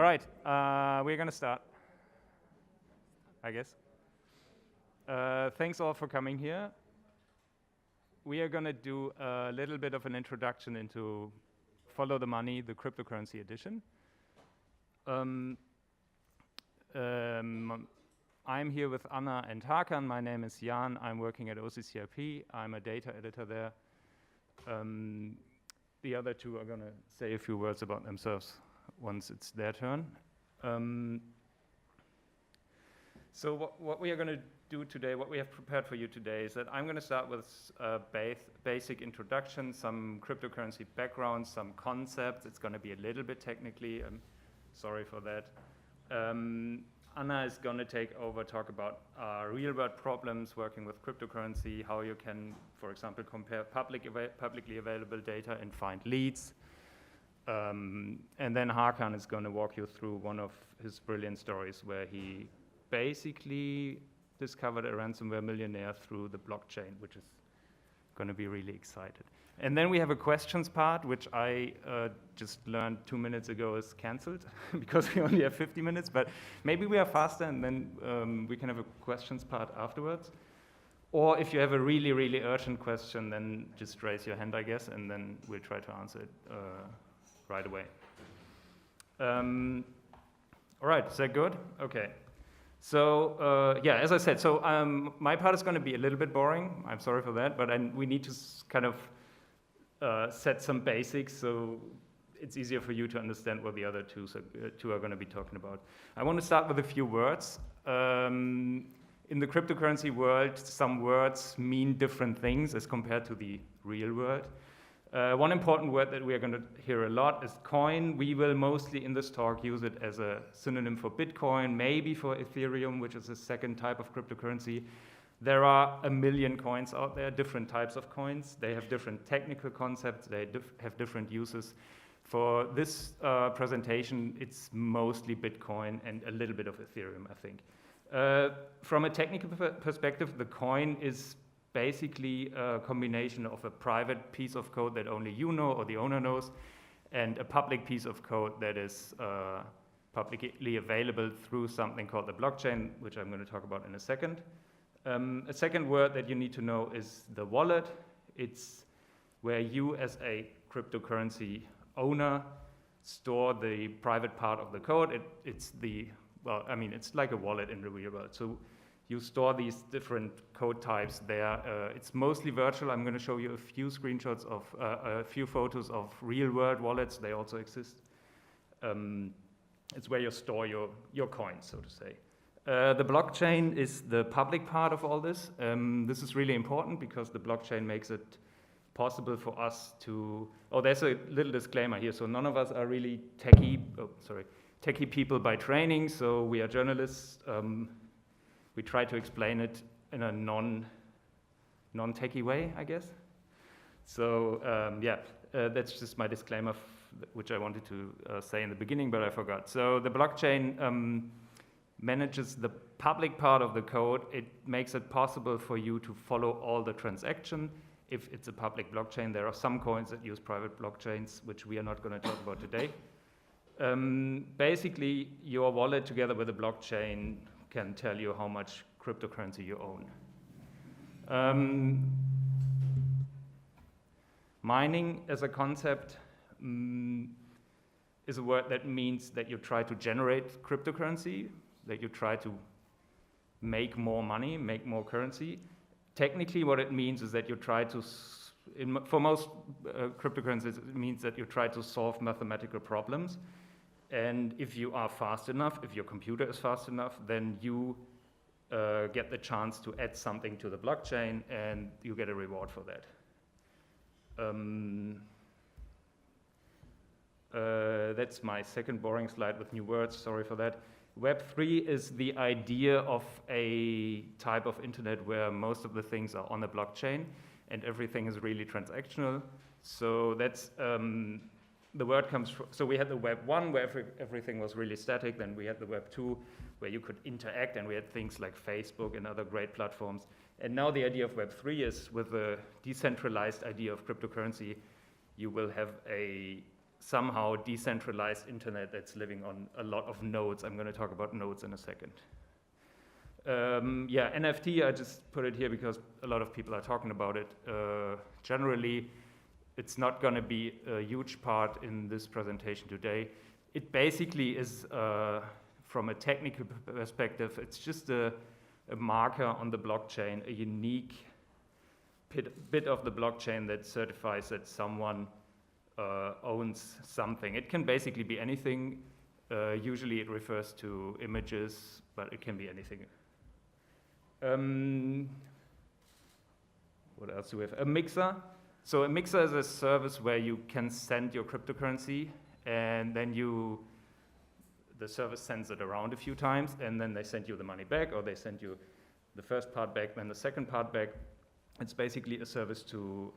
All right, we're going to start, I guess. Thanks all for coming here. We are going to do a little bit of an introduction into Follow the Money, the cryptocurrency edition. I'm here with Anna and Hakan. My name is Jan. I'm working at OCCRP. I'm a data editor there. The other two are going to say a few words about themselves once it's their turn. So what we are going to do today, what we have prepared for you today, is that I'm going to start with a basic introduction, some cryptocurrency background, some concepts. It's going to be a little bit technically. I'm sorry for that. Anna is going to take over, talk about real-world problems working with cryptocurrency, how you can, for example, compare publicly available data and find leads. And then Hakan is going to walk you through one of his brilliant stories where he basically discovered a ransomware millionaire through the blockchain, which is going to be really excited. And then we have a questions part, which I just learned 2 minutes ago is canceled because we only have 50 minutes, but maybe we are faster and then we can have a questions part afterwards. Or if you have a really, really urgent question, then just raise your hand, I guess, and then we'll try to answer it right away. All right, is that good? Okay. So yeah, as I said, so my part is going to be a little bit boring. I'm sorry for that, but we need to kind of set some basics so it's easier for you to understand what the other two are going to be talking about. I want to start with a few words. In the cryptocurrency world, some words mean different things as compared to the real world. One important word that we are going to hear a lot is coin. We will mostly in this talk use it as a synonym for Bitcoin, maybe for Ethereum, which is a second type of cryptocurrency. There are a million coins out there, different types of coins. They have different technical concepts. They have different uses. For this presentation, it's mostly Bitcoin and a little bit of Ethereum, I think. From a technical perspective, the coin is basically a combination of a private piece of code that only you know or the owner knows, and a public piece of code that is publicly available through something called the blockchain, which I'm going to talk about in a second. A second word that you need to know is the wallet. It's where you as a cryptocurrency owner store the private part of the code. It's like a wallet in the real world. So you store these different code types there. It's mostly virtual. I'm going to show you a few screenshots of a few photos of real-world wallets. They also exist. It's where you store your coins, so to say. The blockchain is the public part of all this. This is really important because the blockchain makes it possible for us to... Oh, there's a little disclaimer here. So none of us are really techie people by training. So we are journalists. We try to explain it in a non-techie way, I guess. So that's just my disclaimer, which I wanted to say in the beginning, but I forgot. So the blockchain manages the public part of the code. It makes it possible for you to follow all the transaction. If it's a public blockchain, there are some coins that use private blockchains, which we are not going to talk about today. Basically, your wallet together with the blockchain can tell you how much cryptocurrency you own. Mining as a concept is a word that means that you try to generate cryptocurrency, that you try to make more money, make more currency. Technically, what it means is that you try to, for most cryptocurrencies, it means that you try to solve mathematical problems. And if you are fast enough, if your computer is fast enough, then you get the chance to add something to the blockchain and you get a reward for that. That's my second boring slide with new words, sorry for that. Web3 is the idea of a type of internet where most of the things are on the blockchain and everything is really transactional. So that's, the word comes from, so we had the Web 1 where everything was really static, then we had the Web 2 where you could interact, and we had things like Facebook and other great platforms. And now the idea of Web 3 is with the decentralized idea of cryptocurrency, you will have a somehow decentralized internet that's living on a lot of nodes. I'm going to talk about nodes in a second. Yeah, NFT, I just put it here because a lot of people are talking about it. Generally, it's not going to be a huge part in this presentation today. It basically is, from a technical perspective, it's just a marker on the blockchain, a unique bit of the blockchain that certifies that someone owns something. It can basically be anything. Usually it refers to images, but it can be anything. What else do we have? A mixer. So a mixer is a service where you can send your cryptocurrency, and then the service sends it around a few times, and then they send you the money back, or they send you the first part back, then the second part back. It's basically a service to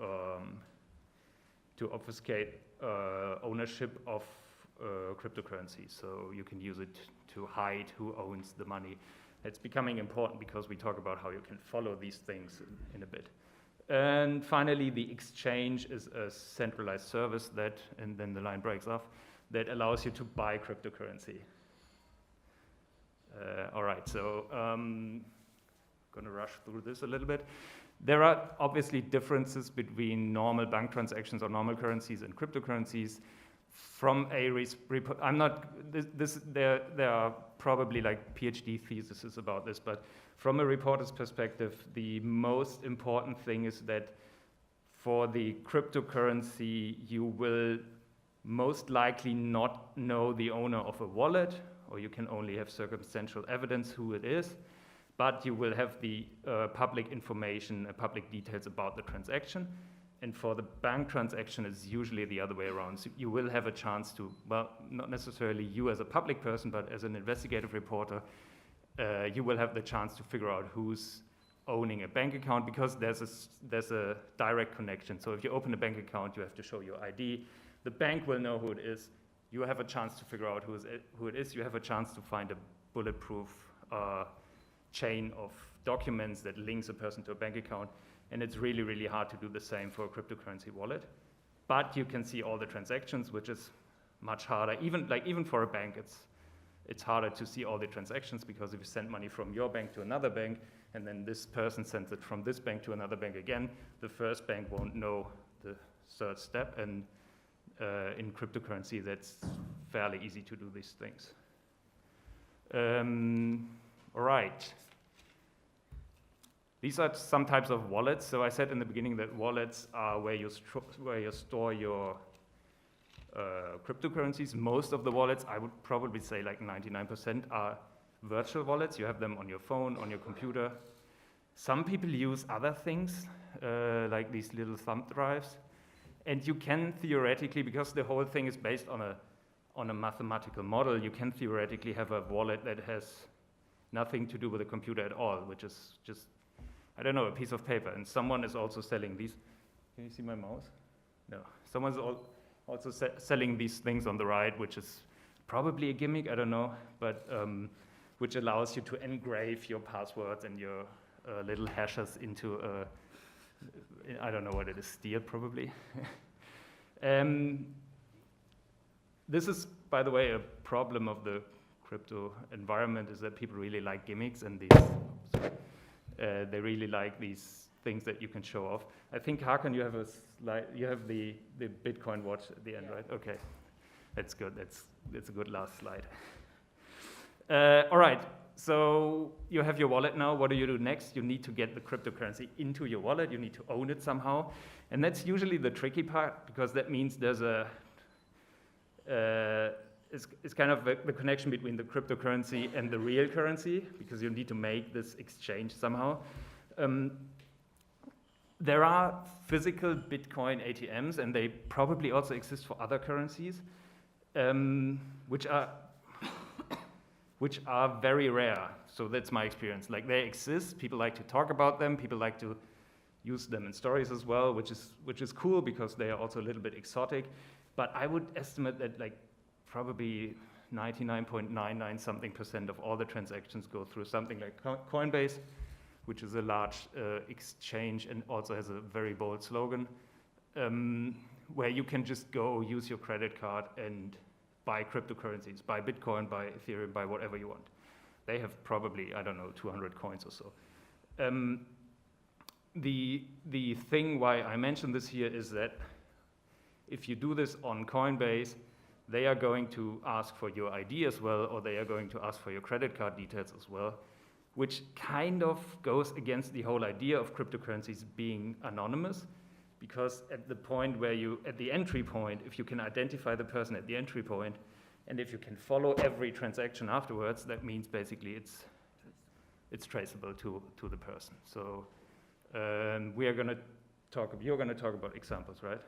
obfuscate ownership of cryptocurrency. So you can use it to hide who owns the money. It's becoming important because we talk about how you can follow these things in a bit. And finally, the exchange is a centralized service that, and then the line breaks off, that allows you to buy cryptocurrency. All right, so I'm going to rush through this a little bit. There are obviously differences between normal bank transactions or normal currencies and cryptocurrencies. From a report, there are probably like PhD theses about this, but from a reporter's perspective, the most important thing is that for the cryptocurrency, you will most likely not know the owner of a wallet, or you can only have circumstantial evidence who it is, but you will have the public information, public details about the transaction. And for the bank transaction, it's usually the other way around. So you will have a chance to, well, not necessarily you as a public person, but as an investigative reporter, you will have the chance to figure out who's owning a bank account, because there's a direct connection. So if you open a bank account, you have to show your ID. The bank will know who it is. You have a chance to figure out who it is. You have a chance to find a bulletproof chain of documents that links a person to a bank account. And it's really, really hard to do the same for a cryptocurrency wallet. But you can see all the transactions, which is much harder. Even for a bank, it's harder to see all the transactions, because if you send money from your bank to another bank, and then this person sends it from this bank to another bank again, the first bank won't know the third step. And in cryptocurrency, that's fairly easy to do these things. All right. These are some types of wallets. So I said in the beginning that wallets are where you store your cryptocurrencies. Most of the wallets, I would probably say like 99%, are virtual wallets. You have them on your phone, on your computer. Some people use other things, like these little thumb drives. And you can theoretically, because the whole thing is based on a mathematical model, you can theoretically have a wallet that has nothing to do with a computer at all, which is just, I don't know, a piece of paper. And someone is also selling these. Can you see my mouse? No. Someone's also selling these things on the right, which is probably a gimmick, I don't know, but which allows you to engrave your passwords and your little hashes into I don't know what it is, steel probably. This is, by the way, a problem of the crypto environment, is that people really like gimmicks, and they really like these things that you can show off. I think, Hakan, you have a slide. You have the Bitcoin watch at the end, yeah. Right? Okay, that's good. That's a good last slide. All right. So you have your wallet now. What do you do next? You need to get the cryptocurrency into your wallet. You need to own it somehow. And that's usually the tricky part, because that means there's it's kind of the connection between the cryptocurrency and the real currency, because you need to make this exchange somehow. There are physical Bitcoin ATMs, and they probably also exist for other currencies, which are very rare. So that's my experience. Like, they exist, people like to talk about them, people like to use them in stories as well, which is cool, because they are also a little bit exotic. But I would estimate that like probably 99.99 something % of all the transactions go through something like Coinbase, which is a large exchange and also has a very bold slogan. where you can just go use your credit card and buy cryptocurrencies, buy Bitcoin, buy Ethereum, buy whatever you want. They have probably, I don't know, 200 coins or so. The thing why I mentioned this here is that if you do this on Coinbase, they are going to ask for your ID as well, or they are going to ask for your credit card details as well, which kind of goes against the whole idea of cryptocurrencies being anonymous, because at the point where at the entry point, if you can identify the person at the entry point, and if you can follow every transaction afterwards, that means basically it's traceable to the person. So you're going to talk about examples, right?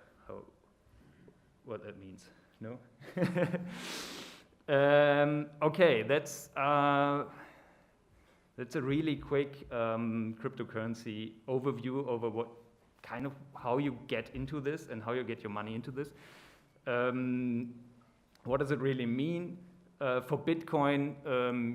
What that means. No? Okay, that's a really quick cryptocurrency overview over how you get into this and how you get your money into this. What does it really mean? For Bitcoin,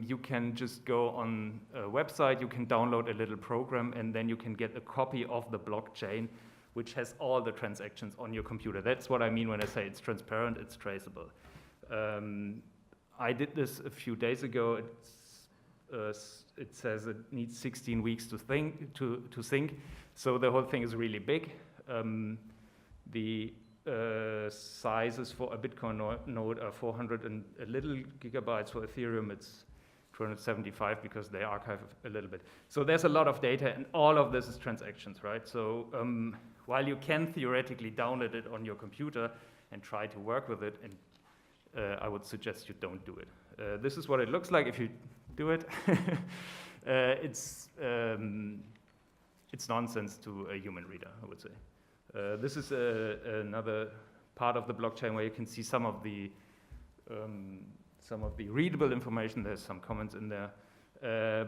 you can just go on a website, you can download a little program, and then you can get a copy of the blockchain, which has all the transactions on your computer. That's what I mean when I say it's transparent, it's traceable. I did this a few days ago. It says it needs 16 weeks to sync. So the whole thing is really big. The sizes for a Bitcoin node are 400 and a little gigabytes. For Ethereum, it's 275 because they archive a little bit. So there's a lot of data, and all of this is transactions, right? So while you can theoretically download it on your computer and try to work with it, and I would suggest you don't do it. This is what it looks like if you do it. It's nonsense to a human reader, I would say. This is another part of the blockchain where you can see some of the readable information. There's some comments in there.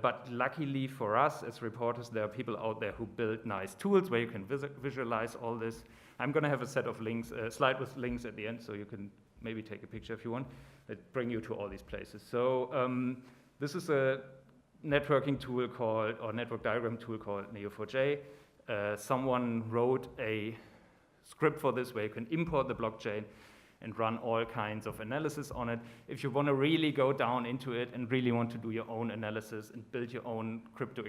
But luckily for us as reporters, there are people out there who build nice tools where you can visualize all this. I'm going to have a set of links, a slide with links at the end, so you can maybe take a picture if you want, that bring you to all these places. So this is a networking tool network diagram tool called Neo4j. Someone wrote a script for this where you can import the blockchain and run all kinds of analysis on it. If you want to really go down into it and really want to do your own analysis and build your own crypto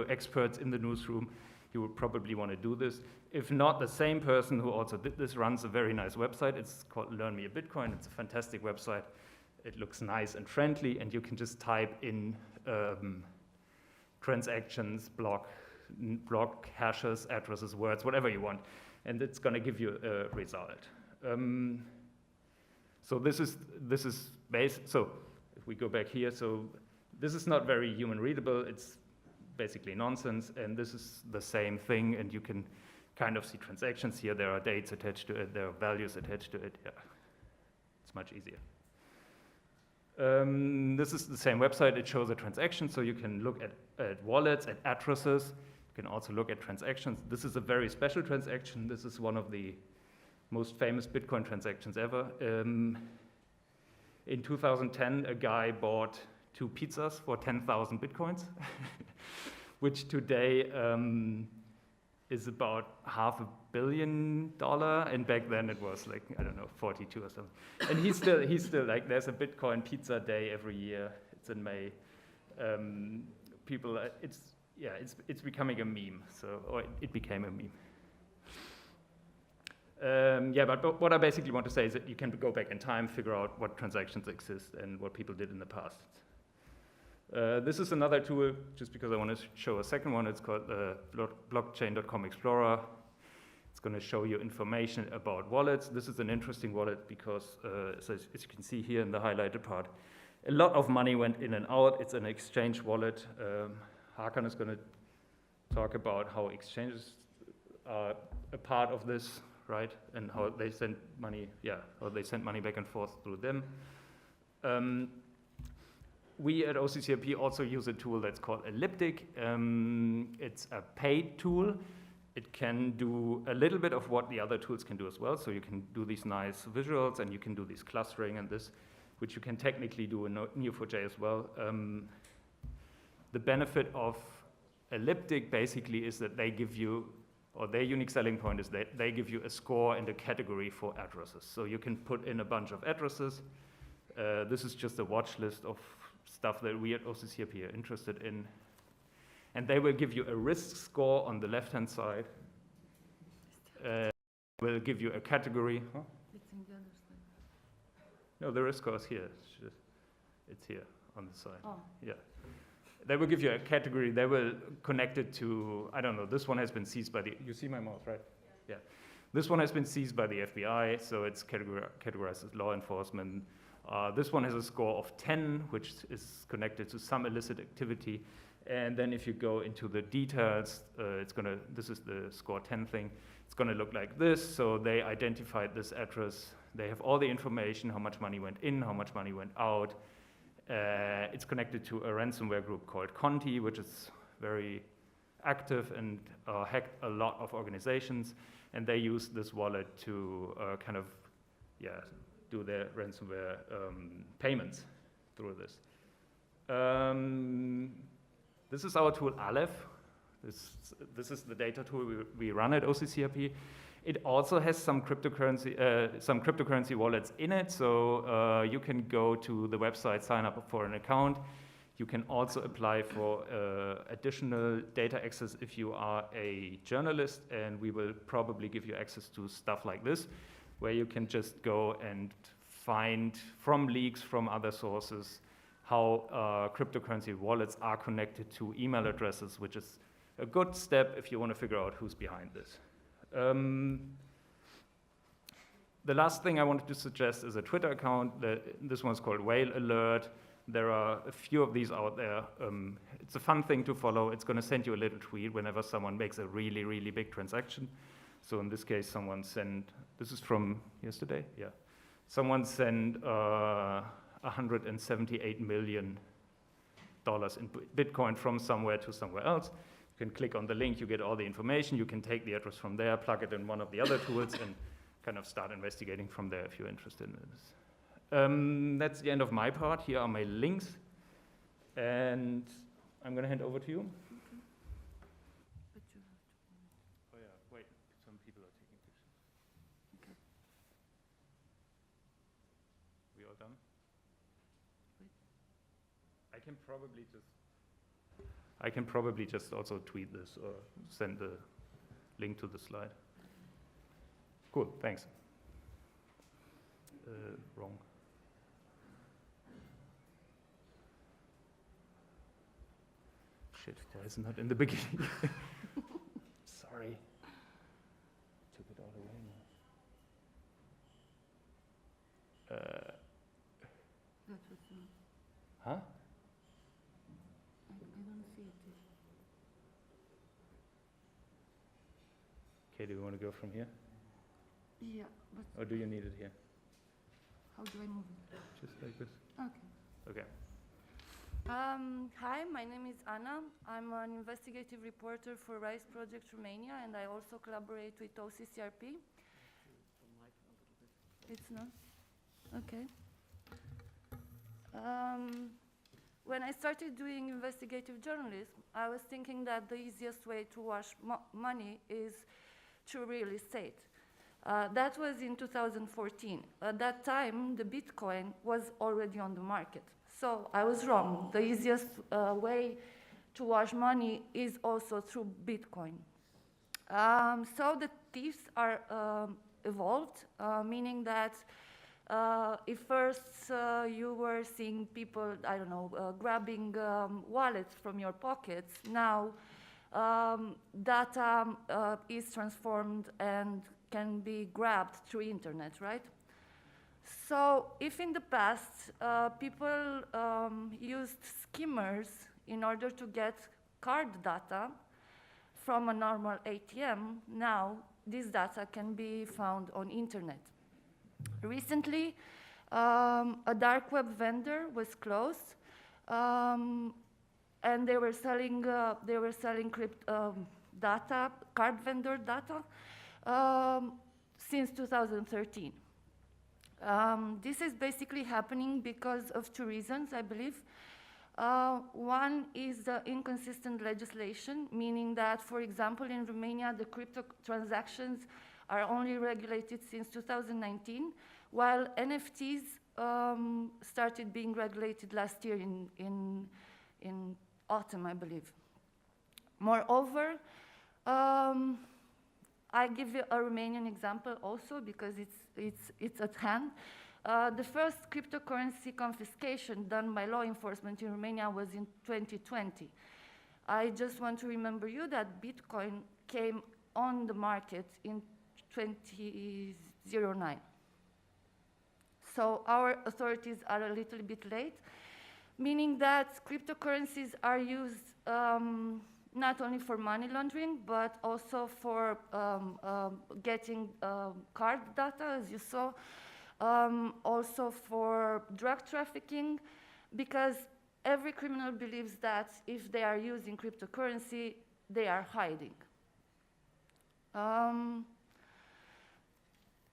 experts in the newsroom, you would probably want to do this. If not, the same person who also did this runs a very nice website. It's called Learn Me a Bitcoin. It's a fantastic website. It looks nice and friendly, and you can just type in transactions, block hashes, addresses, words, whatever you want, and it's going to give you a result. So this is basic. So if we go back here, so this is not very human readable. It's basically nonsense, and this is the same thing, and you can kind of see transactions here. There are dates attached to it. There are values attached to it. Yeah, it's much easier. This is the same website. It shows a transaction, so you can look at wallets, at addresses. You can also look at transactions. This is a very special transaction. This is one of the most famous Bitcoin transactions ever. In 2010, a guy bought 2 pizzas for 10,000 Bitcoins, which today is about $500 million, and back then it was like, I don't know, 42 or something. And he's still like, there's a Bitcoin pizza day every year. It's in May. It's becoming a meme. Or it became a meme. But what I basically want to say is that you can go back in time, figure out what transactions exist and what people did in the past. This is another tool, just because I want to show a second one. It's called Blockchain.com Explorer. It's going to show you information about wallets. This is an interesting wallet because, as you can see here in the highlighted part, a lot of money went in and out. It's an exchange wallet. Hakan is going to talk about how exchanges are a part of this, right? And how they send money, how they send money back and forth through them. We at OCCRP also use a tool that's called Elliptic. It's a paid tool. It can do a little bit of what the other tools can do as well. So you can do these nice visuals, and you can do this clustering and this, which you can technically do in Neo4j as well. The benefit of Elliptic basically is that they give you or their unique selling point is that they give you a score and a category for addresses. So you can put in a bunch of addresses. This is just a watch list of stuff that we at OCCRP are interested in. And they will give you a risk score on the left-hand side. Will give you a category. Huh? It's in the other side. No, the risk score is here. It's here on the side. Oh. Yeah. They will give you a category. They will connect it to, I don't know, this one has been seized by the, you see my mouse, right? Yeah. This one has been seized by the FBI, so it's categorized as law enforcement. This one has a score of 10, which is connected to some illicit activity. And then if you go into the details, this is the score 10 thing. It's gonna look like this. So they identified this address. They have all the information, how much money went in, how much money went out. It's connected to a ransomware group called Conti, which is very active and hacked a lot of organizations. And they use this wallet to do their ransomware payments through this. This is our tool, Alef. This is the data tool we run at OCCRP. It also has some cryptocurrency wallets in it, so you can go to the website, sign up for an account. You can also apply for additional data access if you are a journalist, and we will probably give you access to stuff like this, where you can just go and find from leaks from other sources how cryptocurrency wallets are connected to email addresses, which is a good step if you want to figure out who's behind this. The last thing I wanted to suggest is a Twitter account. This one's called Whale Alert. There are a few of these out there. It's a fun thing to follow. It's going to send you a little tweet whenever someone makes a really, really big transaction. So in this case, someone sent, this is from yesterday? Yeah. Someone sent $178 million in Bitcoin from somewhere to somewhere else. You can click on the link, you get all the information, you can take the address from there, plug it in one of the other tools, and kind of start investigating from there if you're interested in this. That's the end of my part. Here are my links, and I'm going to hand over to you. But you have to. Oh yeah, wait, some people are taking pictures. Okay. We all done? Wait. I can probably just also tweet this or send the link to the slide. Cool, thanks. Wrong. Shit, why is it not in the beginning? Sorry. Took it all away now. That was Huh? I don't see it. Okay, do we want to go from here? Yeah, but Or do you need it here? how do I move it? Just like this? Okay. Okay. Hi, my name is Anna. I'm an investigative reporter for RISE Project Romania, and I also collaborate with OCCRP. It's not? Okay. When I started doing investigative journalism, I was thinking that the easiest way to wash money is through real estate. That was in 2014. At that time, the Bitcoin was already on the market. So I was wrong. The easiest way to wash money is also through Bitcoin. So the thieves are evolved, meaning that if first you were seeing people, I don't know, grabbing wallets from your pockets, now data is transformed and can be grabbed through internet, right? So if in the past people used skimmers in order to get card data from a normal ATM, now this data can be found on internet. Recently, a dark web vendor was closed, and they were selling data, card vendor data, since 2013. This is basically happening because of two reasons, I believe. One is the inconsistent legislation, meaning that, for example, in Romania, the crypto transactions are only regulated since 2019, while NFTs started being regulated last year in autumn, I believe. Moreover, I give you a Romanian example also because it's at hand. The first cryptocurrency confiscation done by law enforcement in Romania was in 2020. I just want to remember you that Bitcoin came on the market in 2009. So our authorities are a little bit late, meaning that cryptocurrencies are used not only for money laundering, but also for getting card data, as you saw, also for drug trafficking, because every criminal believes that if they are using cryptocurrency, they are hiding.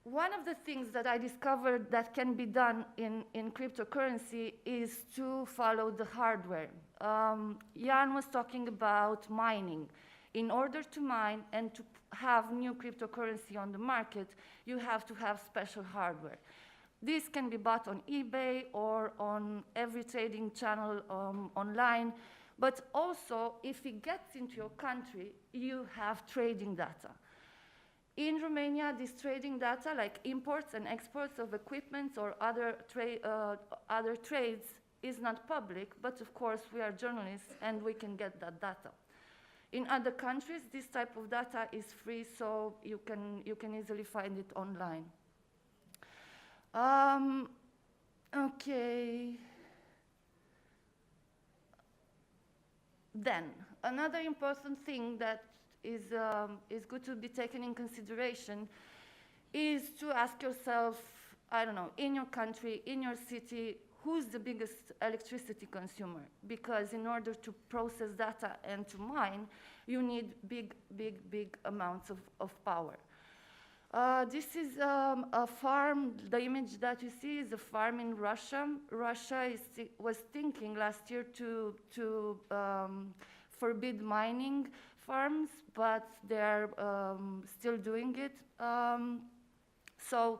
One of the things that I discovered that can be done in cryptocurrency is to follow the hardware. Jan was talking about mining. In order to mine and to have new cryptocurrency on the market, you have to have special hardware. This can be bought on eBay or on every trading channel online, but also if it gets into your country, you have trading data. In Romania, this trading data, like imports and exports of equipment or other trades, is not public, but of course we are journalists and we can get that data. In other countries, this type of data is free, so you can easily find it online. Okay. Then, another important thing that is good to be taken in consideration is to ask yourself, I don't know, in your country, in your city, who's the biggest electricity consumer? Because in order to process data and to mine, you need big amounts of power. This is a farm. The image that you see is a farm in Russia. Russia was thinking last year to forbid mining farms, but they're still doing it. So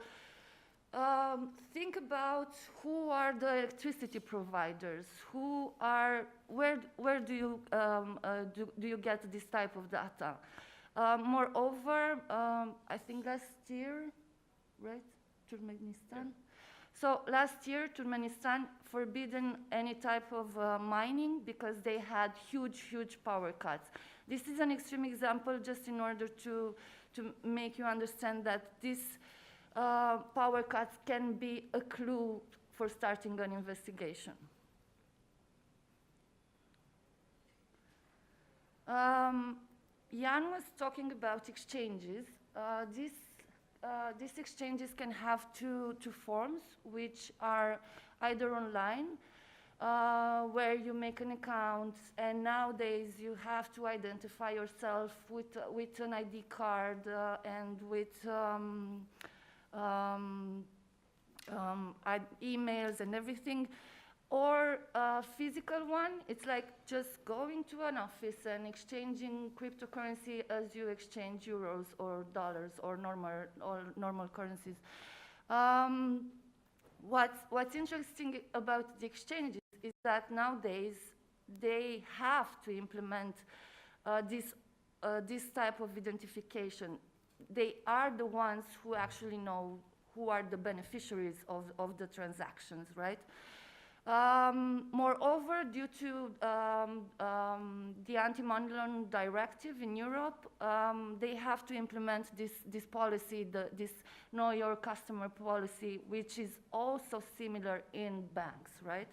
think about who are the electricity providers. Where do you get this type of data? Moreover, I think last year, right, Turkmenistan. So last year, Turkmenistan forbidden any type of mining because they had huge power cuts. This is an extreme example just in order to make you understand that these power cuts can be a clue for starting an investigation. Jan was talking about exchanges. These exchanges can have two forms, which are either online, where you make an account, and nowadays you have to identify yourself with an ID card and with emails and everything. Or a physical one, it's like just going to an office and exchanging cryptocurrency as you exchange euros or dollars or normal currencies. What's interesting about the exchanges is that nowadays they have to implement this type of identification. They are the ones who actually know who are the beneficiaries of the transactions, right? Moreover, due to the anti-money laundering directive in Europe, they have to implement this policy, this know your customer policy, which is also similar in banks, right?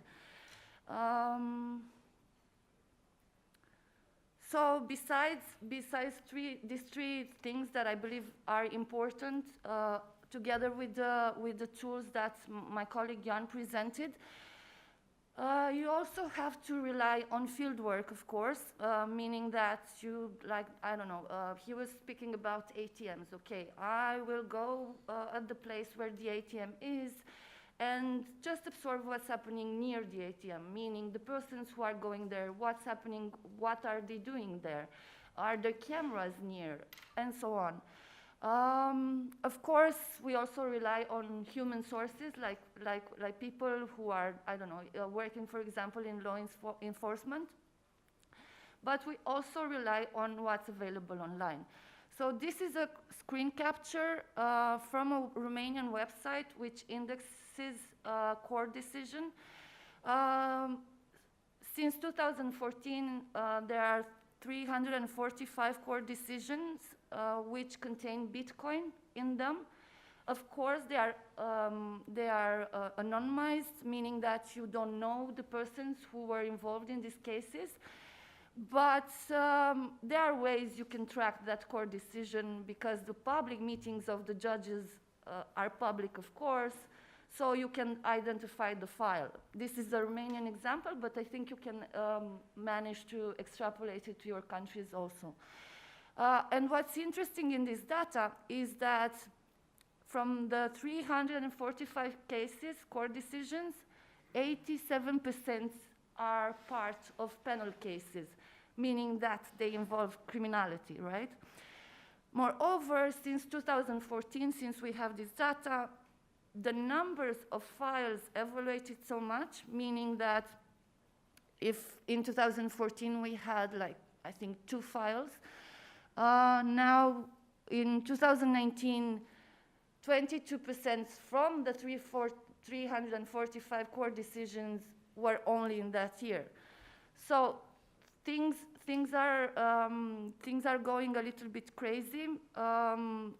So besides these three things that I believe are important, together with the tools that my colleague Jan presented, you also have to rely on field work, of course, meaning that you, like, I don't know, he was speaking about ATMs. Okay, I will go at the place where the ATM is, and just observe what's happening near the ATM, meaning the persons who are going there, what's happening, what are they doing there, are there cameras near, and so on. Of course, we also rely on human sources, like people who are, I don't know, working, for example, in law enforcement. But we also rely on what's available online. So this is a screen capture from a Romanian website which indexes court decision. Since 2014, there are 345 court decisions which contain Bitcoin in them. Of course, they are anonymized, meaning that you don't know the persons who were involved in these cases. But there are ways you can track that court decision because the public meetings of the judges are public, of course, so you can identify the file. This is a Romanian example, but I think you can manage to extrapolate it to your countries also. And what's interesting in this data is that from the 345 cases, court decisions, 87% are part of penal cases, meaning that they involve criminality, right? Moreover, since 2014, since we have this data, the numbers of files evaluated so much, meaning that if in 2014 we had like, I think 2 files, now in 2019, 22% from the 345 court decisions were only in that year. So things are going a little bit crazy. As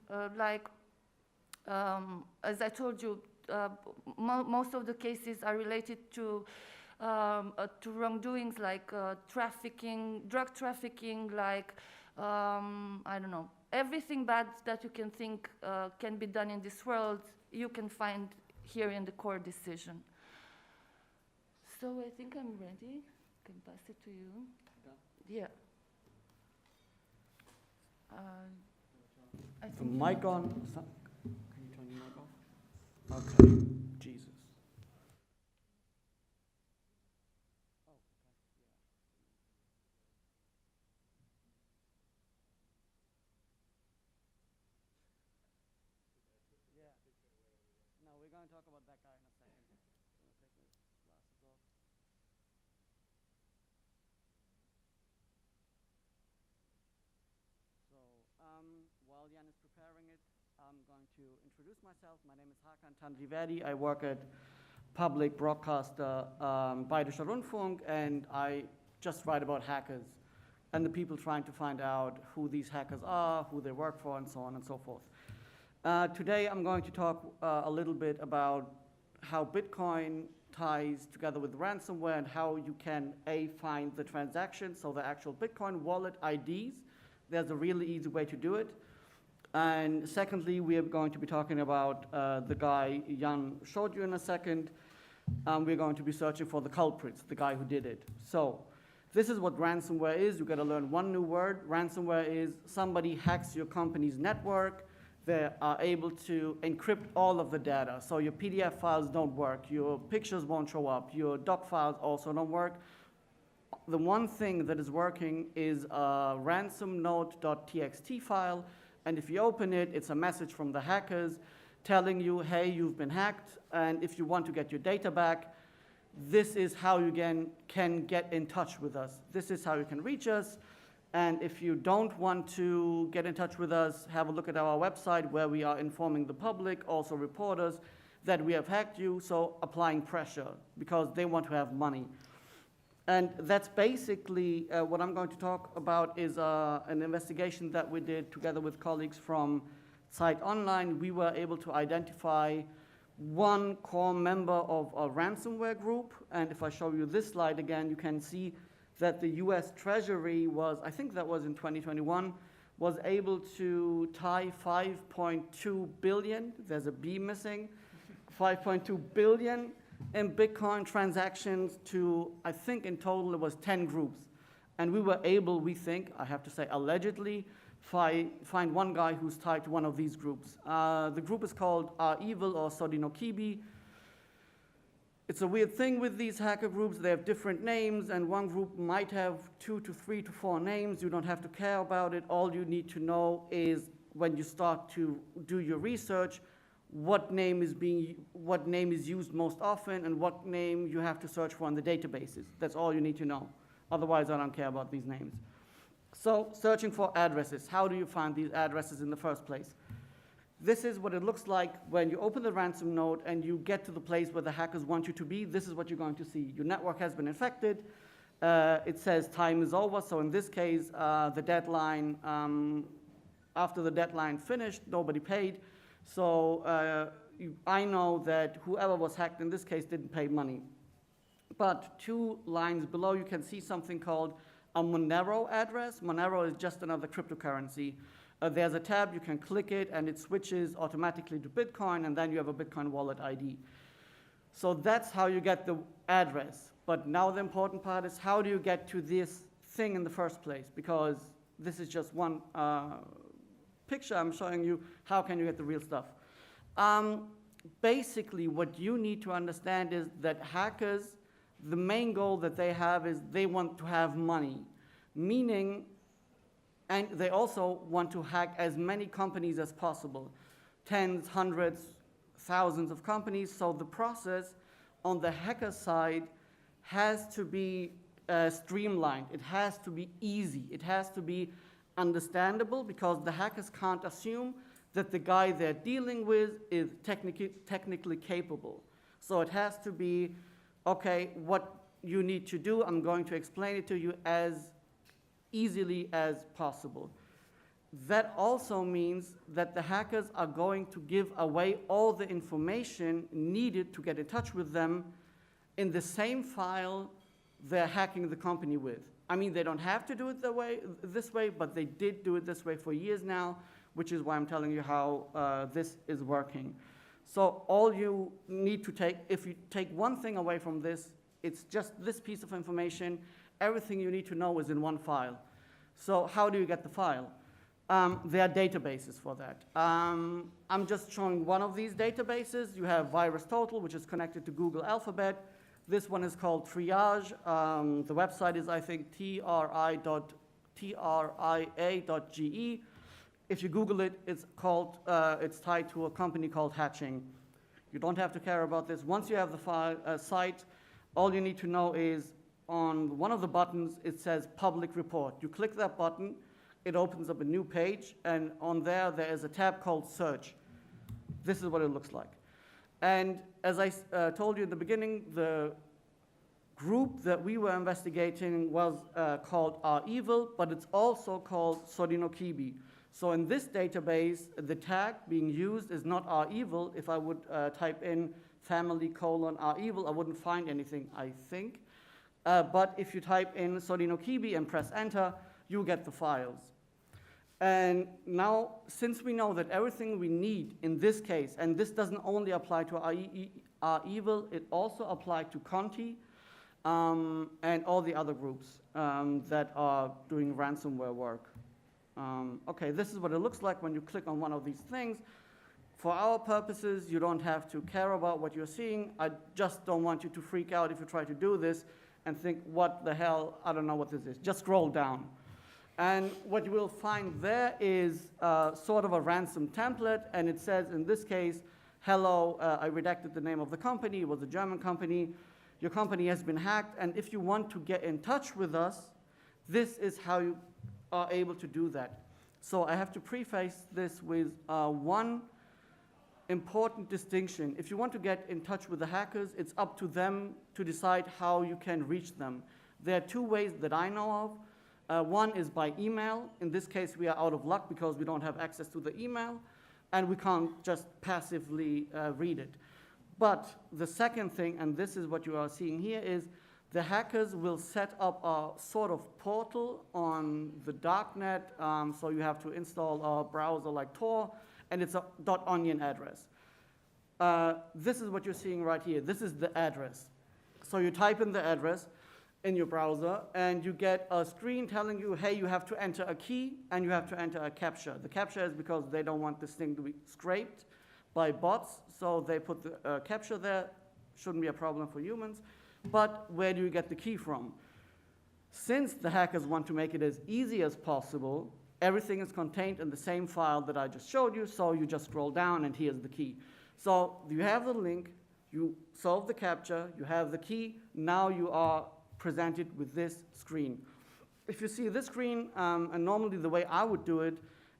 I told you, most of the cases are related to wrongdoings like trafficking, drug trafficking, like I don't know, everything bad that you can think can be done in this world, you can find here in the court decision. So I think I'm ready. I can pass it to you. Yeah. I think mic on. Can you turn your mic off? Okay. Jesus. Yeah. No, we're going to talk about that guy in a second. I'm going to take my glasses off. So, while Jan is preparing it, I'm going to introduce myself. My name is Hakan Tanriverdi. I work at public broadcaster Bayerischer Rundfunk, and I just write about hackers and the people trying to find out who these hackers are, who they work for, and so on and so forth. Today I'm going to talk a little bit about how Bitcoin ties together with ransomware and how you can find the transactions, so the actual Bitcoin wallet IDs. There's a really easy way to do it. And secondly, we are going to be talking about the guy Jan showed you in a second. We're going to be searching for the culprits, the guy who did it. So this is what ransomware is. You've got to learn one new word. Ransomware is somebody hacks your company's network. They are able to encrypt all of the data. So your PDF files don't work. Your pictures won't show up. Your doc files also don't work. The one thing that is working is a ransomnote.txt file. And if you open it, it's a message from the hackers telling you, hey, you've been hacked. And if you want to get your data back, this is how you can get in touch with us. This is how you can reach us. And if you don't want to get in touch with us, have a look at our website where we are informing the public, also reporters, that we have hacked you, so applying pressure because they want to have money. And that's basically what I'm going to talk about is an investigation that we did together with colleagues from Site Online. We were able to identify one core member of a ransomware group. And if I show you this slide again, you can see that the US Treasury was, I think that was in 2021, was able to tie 5.2 billion, there's a B missing, 5.2 billion in Bitcoin transactions to, I think in total it was 10 groups. And we were able, we think, I have to say allegedly, find one guy who's tied to one of these groups. The group is called Evil or Sodinokibi. It's a weird thing with these hacker groups. They have different names, and one group might have 2 to 3 to 4 names. You don't have to care about it. All you need to know is when you start to do your research, what name is used most often and what name you have to search for in the databases. That's all you need to know. Otherwise, I don't care about these names. So, searching for addresses. How do you find these addresses in the first place? This is what it looks like when you open the ransom node and you get to the place where the hackers want you to be. This is what you're going to see. Your network has been infected. It says time is over. So in this case, the deadline, after the deadline finished, nobody paid. So I know that whoever was hacked in this case didn't pay money. But 2 lines below, you can see something called a Monero address. Monero is just another cryptocurrency. There's a tab, you can click it, and it switches automatically to Bitcoin, and then you have a Bitcoin wallet ID. So that's how you get the address. But now the important part is, how do you get to this thing in the first place? Because this is just one picture I'm showing you. How can you get the real stuff? Basically, what you need to understand is that hackers, the main goal that they have is they want to have money, meaning, and they also want to hack as many companies as possible, tens, hundreds, thousands of companies. So the process on the hacker side has to be streamlined. It has to be easy. It has to be understandable, because the hackers can't assume that the guy they're dealing with is technically capable. So it has to be, okay, what you need to do, I'm going to explain it to you as easily as possible. That also means that the hackers are going to give away all the information needed to get in touch with them in the same file they're hacking the company with. I mean, they don't have to do it this way, but they did do it this way for years now, which is why I'm telling you how this is working. So all you need to take, if you take one thing away from this, it's just this piece of information. Everything you need to know is in one file. So how do you get the file? There are databases for that. I'm just showing one of these databases. You have VirusTotal, which is connected to Google Alphabet. This one is called Triage. The website is, I think, tria.ge. If you Google it, it's tied to a company called Hatching. You don't have to care about this. Once you have the site, all you need to know is on one of the buttons, it says Public Report. You click that button, it opens up a new page, and on there is a tab called Search. This is what it looks like. And as I told you in the beginning, the group that we were investigating was called REvil, but it's also called Sorinokibi. So in this database, the tag being used is not REvil. If I would type in family:REvil, I wouldn't find anything, I think. But if you type in Sorinokibi and press enter, you get the files. And now, since we know that everything we need in this case, and this doesn't only apply to REvil, it also applies to Conti and all the other groups that are doing ransomware work. Okay, this is what it looks like when you click on one of these things. For our purposes, you don't have to care about what you're seeing. I just don't want you to freak out if you try to do this and think, what the hell, I don't know what this is. Just scroll down. And what you will find there is sort of a ransom template, and it says, in this case, hello, I redacted the name of the company. It was a German company. Your company has been hacked, and if you want to get in touch with us, this is how you are able to do that. So I have to preface this with one important distinction. If you want to get in touch with the hackers, it's up to them to decide how you can reach them. There are 2 ways that I know of. One is by email. In this case, we are out of luck because we don't have access to the email, and we can't just passively read it. But the second thing, and this is what you are seeing here, is the hackers will set up a sort of portal on the darknet. So you have to install a browser like Tor, and it's a .onion address. This is what you're seeing right here. This is the address. So you type in the address in your browser, and you get a screen telling you, hey, you have to enter a key, and you have to enter a CAPTCHA. The CAPTCHA is because they don't want this thing to be scraped by bots, so they put the CAPTCHA there. shouldn't be a problem for humans. But where do you get the key from? Since the hackers want to make it as easy as possible, everything is contained in the same file that I just showed you, so you just scroll down and here's the key. So you have the link, you solve the captcha, you have the key, now you are presented with this screen. If you see this screen, and normally the way I would do it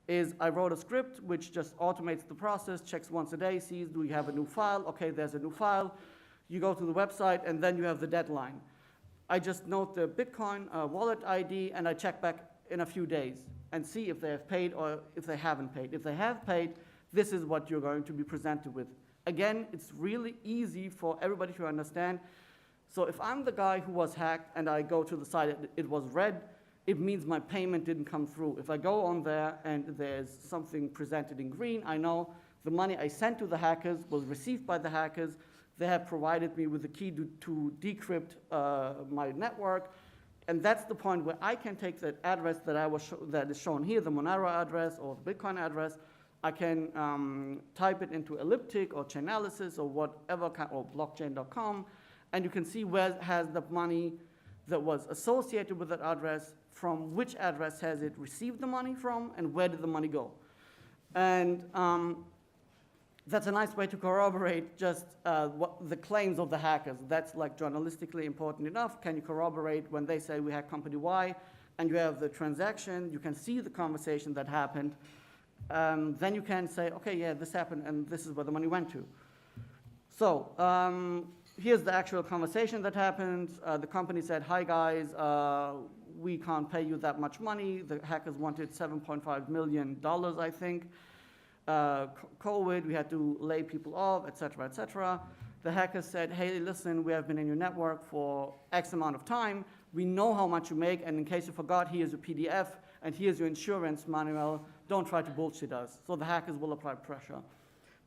is I wrote a script which just automates the process, checks once a day, sees do you have a new file, okay, there's a new file. You go to the website and then you have the deadline. I just note the Bitcoin wallet ID and I check back in a few days and see if they have paid or if they haven't paid. If they have paid, this is what you're going to be presented with. Again, it's really easy for everybody to understand. So if I'm the guy who was hacked and I go to the site, it was red, it means my payment didn't come through. If I go on there and there's something presented in green, I know the money I sent to the hackers was received by the hackers. They have provided me with the key to decrypt my network. And that's the point where I can take that address that is shown here, the Poenariu address or the Bitcoin address. I can type it into Elliptic or Chainalysis or whatever, or Blockchain.com, and you can see where has the money that was associated with that address, from which address has it received the money from, and where did the money go. And that's a nice way to corroborate just what the claims of the hackers. That's like journalistically important enough. Can you corroborate when they say we hacked company Y, and you have the transaction, you can see the conversation that happened, then you can say, okay, yeah, this happened, and this is where the money went to. So here's the actual conversation that happened. The company said, hi, guys, we can't pay you that much money. The hackers wanted $7.5 million, I think. COVID, we had to lay people off, et cetera, et cetera. The hackers said, hey, listen, we have been in your network for X amount of time. We know how much you make, and in case you forgot, here's your PDF, and here's your insurance manual. Don't try to bullshit us. So the hackers will apply pressure.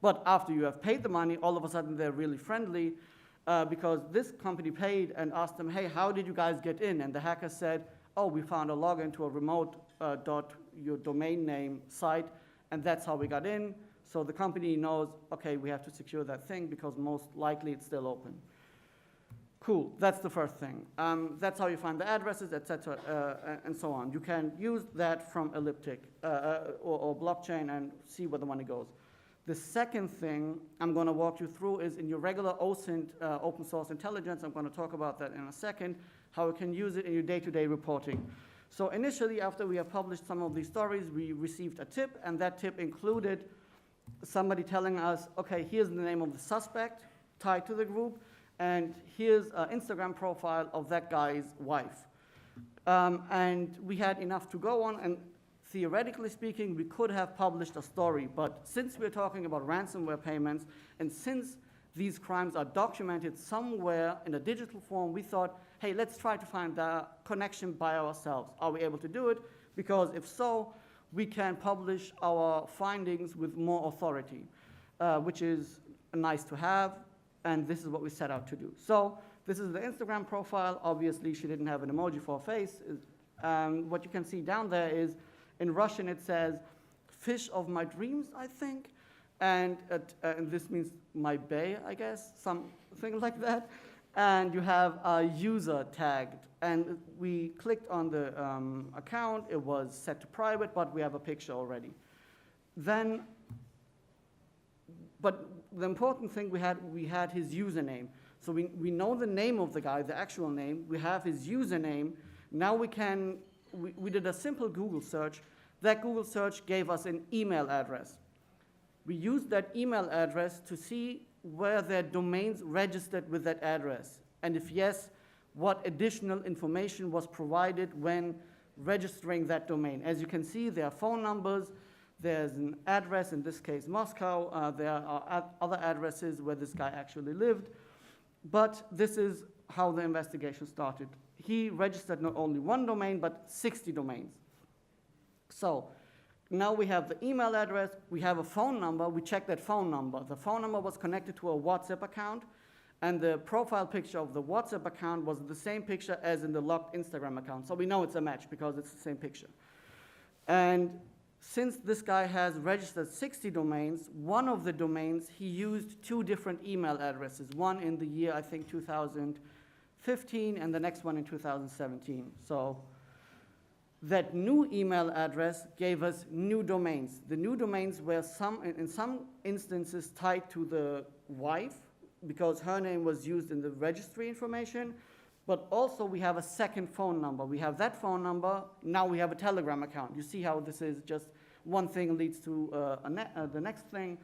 But after you have paid the money, all of a sudden they're really friendly because this company paid and asked them, hey, how did you guys get in? And the hacker said, oh, we found a login to a remote your domain name site, and that's how we got in. So the company knows, okay, we have to secure that thing because most likely it's still open. Cool, that's the first thing. That's how you find the addresses, et cetera, and so on. You can use that from Elliptic or blockchain and see where the money goes. The second thing I'm going to walk you through is in your regular OSINT, open source intelligence. I'm going to talk about that in a second, how you can use it in your day-to-day reporting. So initially, after we have published some of these stories, we received a tip, and that tip included somebody telling us, okay, here's the name of the suspect tied to the group, and here's an Instagram profile of that guy's wife. And we had enough to go on, and theoretically speaking, we could have published a story, but since we're talking about ransomware payments, and since these crimes are documented somewhere in a digital form, we thought, hey, let's try to find the connection by ourselves. Are we able to do it? Because if so, we can publish our findings with more authority, which is nice to have, and this is what we set out to do. So this is the Instagram profile. Obviously, she didn't have an emoji for a face. What you can see down there is, in Russian, it says, fish of my dreams, I think. And this means my bay, I guess, something like that. And you have a user tagged. And we clicked on the account. It was set to private, but we have a picture already. Then, but the important thing, we had his username. So we know the name of the guy, the actual name. We have his username. Now we did a simple Google search. That Google search gave us an email address. We used that email address to see where their domains registered with that address. And if yes, what additional information was provided when registering that domain. As you can see, there are phone numbers, there's an address, in this case Moscow, there are other addresses where this guy actually lived. But this is how the investigation started. He registered not only one domain, but 60 domains. So now we have the email address, we have a phone number, we check that phone number. The phone number was connected to a WhatsApp account, and the profile picture of the WhatsApp account was the same picture as in the logged Instagram account. So we know it's a match because it's the same picture. And since this guy has registered 60 domains, one of the domains he used 2 different email addresses, one in the year, I think, 2015, and the next one in 2017. So that new email address gave us new domains. The new domains were in some instances tied to the wife, because her name was used in the registry information, but also we have a second phone number. We have that phone number, now we have a Telegram account. You see how this is just one thing leads to the next thing,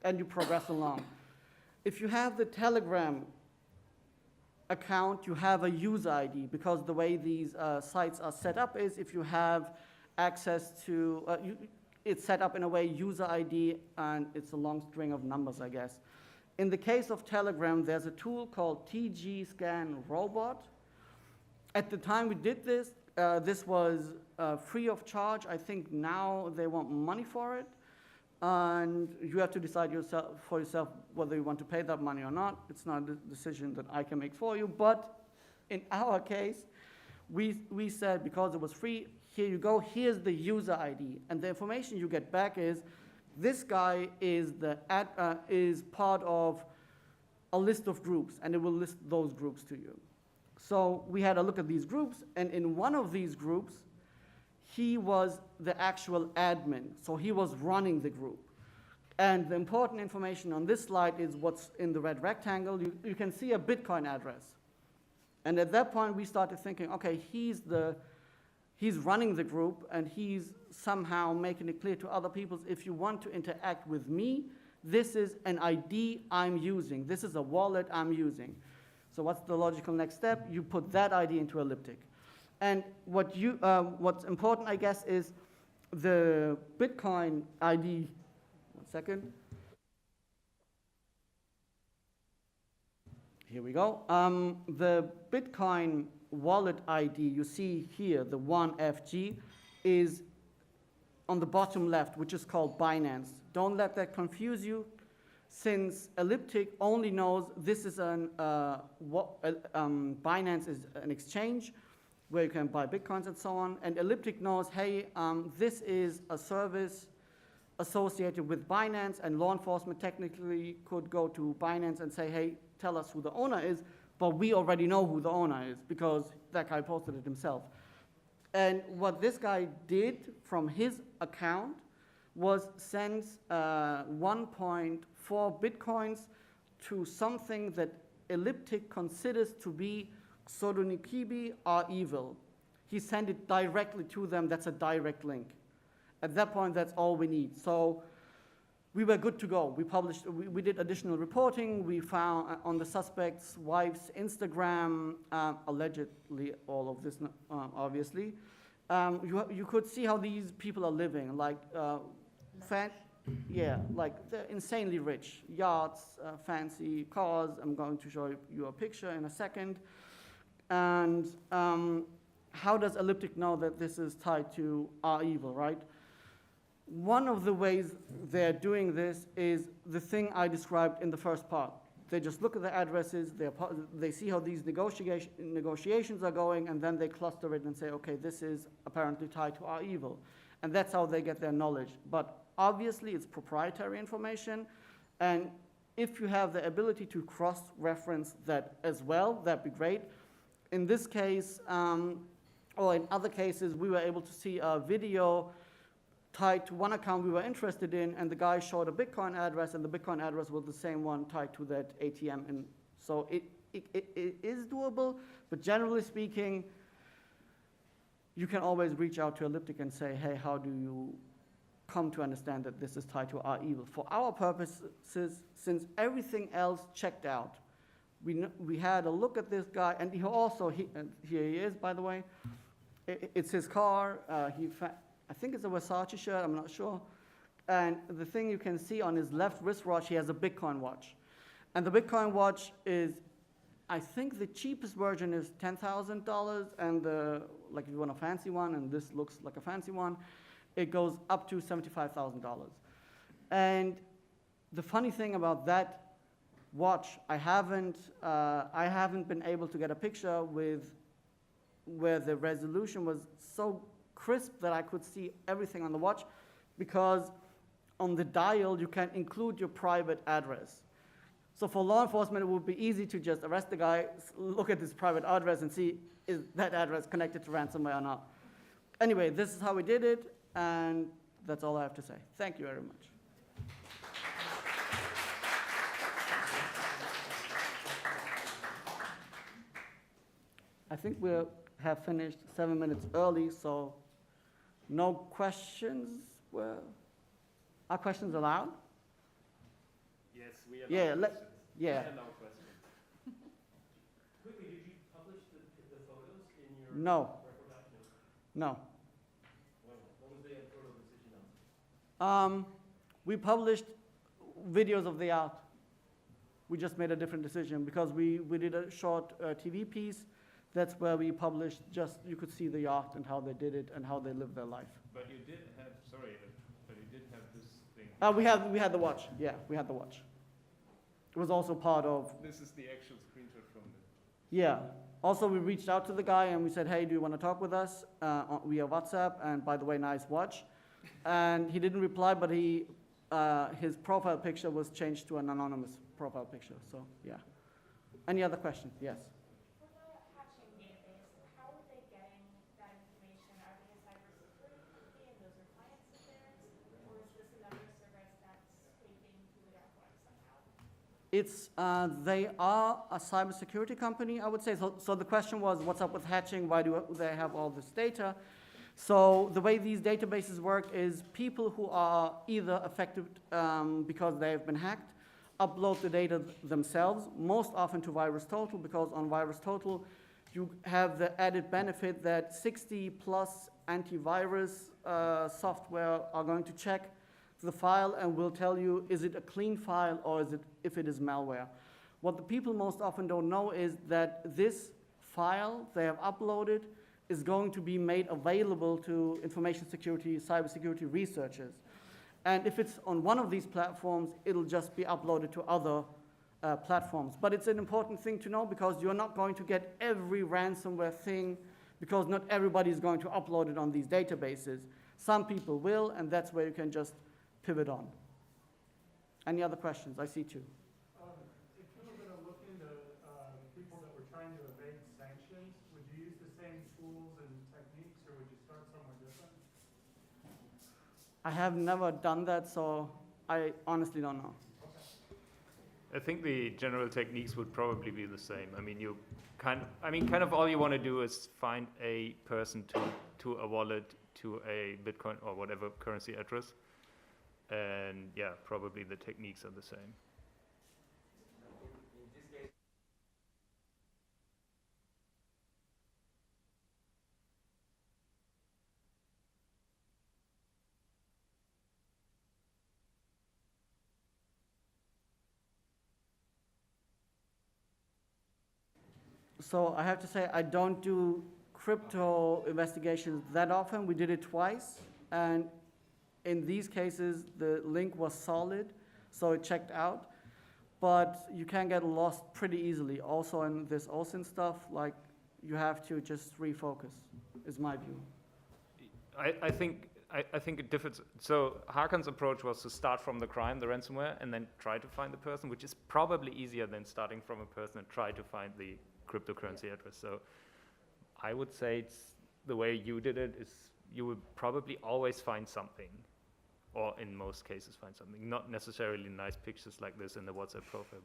and you progress along. If you have the Telegram account, you have a user ID, because the way these sites are set up is if you have access to, it's set up in a way user ID, and it's a long string of numbers, I guess. In the case of Telegram, there's a tool called TG-Scan Robot. At the time we did this, this was free of charge. I think now they want money for it. And you have to decide for yourself whether you want to pay that money or not. It's not a decision that I can make for you. But in our case, we said, because it was free, here you go, here's the user ID. And the information you get back is, this guy is part of a list of groups, and it will list those groups to you. So we had a look at these groups, and in one of these groups, he was the actual admin, so he was running the group. And the important information on this slide is what's in the red rectangle. You can see a Bitcoin address. And at that point, we started thinking, okay, he's running the group, and he's somehow making it clear to other people, if you want to interact with me, this is an ID I'm using. This is a wallet I'm using. So what's the logical next step? You put that ID into Elliptic. And what's important, I guess, is the Bitcoin ID. One second. Here we go. The Bitcoin wallet ID you see here, the 1FG, is on the bottom left, which is called Binance. Don't let that confuse you, since Elliptic only knows this is Binance is an exchange where you can buy Bitcoins and so on, and Elliptic knows, hey, this is a service associated with Binance, and law enforcement technically could go to Binance and say, hey, tell us who the owner is, but we already know who the owner is because that guy posted it himself. And what this guy did from his account was send 1.4 Bitcoins to something that Elliptic considers to be Sodonikibi are evil. He sent it directly to them. That's a direct link. At that point, that's all we need. So we were good to go. We did additional reporting. We found on the suspect's wife's Instagram, allegedly all of this, obviously. You could see how these people are living, like like they're insanely rich, yachts, fancy cars. I'm going to show you a picture in a second. And how does Elliptic know that this is tied to our evil, right? One of the ways they're doing this is the thing I described in the first part. They just look at the addresses, they see how these negotiations are going, and then they cluster it and say, okay, this is apparently tied to our evil. And that's how they get their knowledge. But obviously, it's proprietary information, and if you have the ability to cross-reference that as well, that'd be great. In this case, or in other cases, we were able to see a video tied to one account we were interested in, and the guy showed a Bitcoin address, and the Bitcoin address was the same one tied to that ATM. And so it is doable, but generally speaking, you can always reach out to Elliptic and say, hey, how do you come to understand that this is tied to our evil? For our purposes, since everything else checked out, we had a look at this guy, and he also, here he is, by the way. It's his car. I think it's a Versace shirt, I'm not sure. And the thing you can see on his left wristwatch, he has a Bitcoin watch. And the Bitcoin watch is, I think the cheapest version is $10,000, and like if you want a fancy one, and this looks like a fancy one, it goes up to $75,000. And the funny thing about that watch, I haven't been able to get a picture with where the resolution was so crisp that I could see everything on the watch, because on the dial, you can include your private address. So for law enforcement, it would be easy to just arrest the guy, look at his private address, and see is that address connected to ransomware or not. Anyway, this is how we did it, and that's all I have to say. Thank you very much. I think we have finished 7 minutes early, so no questions. Well, are questions allowed? Yes, we allow Yeah, questions. yeah. We allow questions. Quickly, did you publish the photos in your No, record? no. What was the editorial decision on? We published videos of the art. We just made a different decision because we did a short TV piece. That's where we published just, you could see the yacht and how they did it and how they lived their life. But you did have, sorry, but you did have this thing. We had the watch, yeah, we had the watch. It was also part of, This is the actual screenshot from the. yeah. Also, we reached out to the guy and we said, hey, do you want to talk with us via WhatsApp? And by the way, nice watch. And he didn't reply, but his profile picture was changed to an anonymous profile picture, so yeah. Any other questions? Yes. They are a cybersecurity company, I would say. So the question was, what's up with hatching? Why do they have all this data? So the way these databases work is people who are either affected because they have been hacked, upload the data themselves, most often to VirusTotal, because on VirusTotal you have the added benefit that 60 plus antivirus software are going to check the file and will tell you, is it a clean file or is it, if it is malware. What the people most often don't know is that this file they have uploaded is going to be made available to information security, cybersecurity researchers. And if it's on one of these platforms, it'll just be uploaded to other platforms. But it's an important thing to know because you're not going to get every ransomware thing because not everybody is going to upload it on these databases. Some people will, and that's where you can just pivot on. Any other questions? I see two. If you were going to look into people that were trying to evade sanctions, would you use the same tools and techniques, or would you start somewhere different? I have never done that, so I honestly don't know. I think the general techniques would probably be the same. I mean, kind of all you want to do is find a person to a wallet, to a Bitcoin or whatever currency address. And yeah, probably the techniques are the same. So I have to say, I don't do crypto investigations that often. We did it twice, and in these cases, the link was solid, so it checked out. But you can get lost pretty easily. Also in this OSINT stuff, like you have to just refocus, is my view. I think it differs. So Hakan's approach was to start from the crime, the ransomware, and then try to find the person, which is probably easier than starting from a person and try to find the cryptocurrency address. So I would say the way you did it is you would probably always find something, or in most cases find something, not necessarily nice pictures like this in the WhatsApp profile.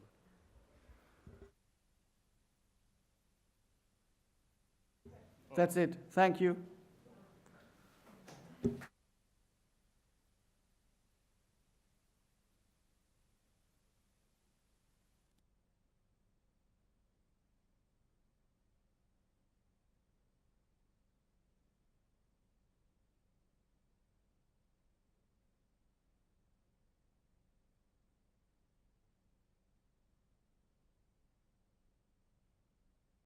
That's it. Thank you.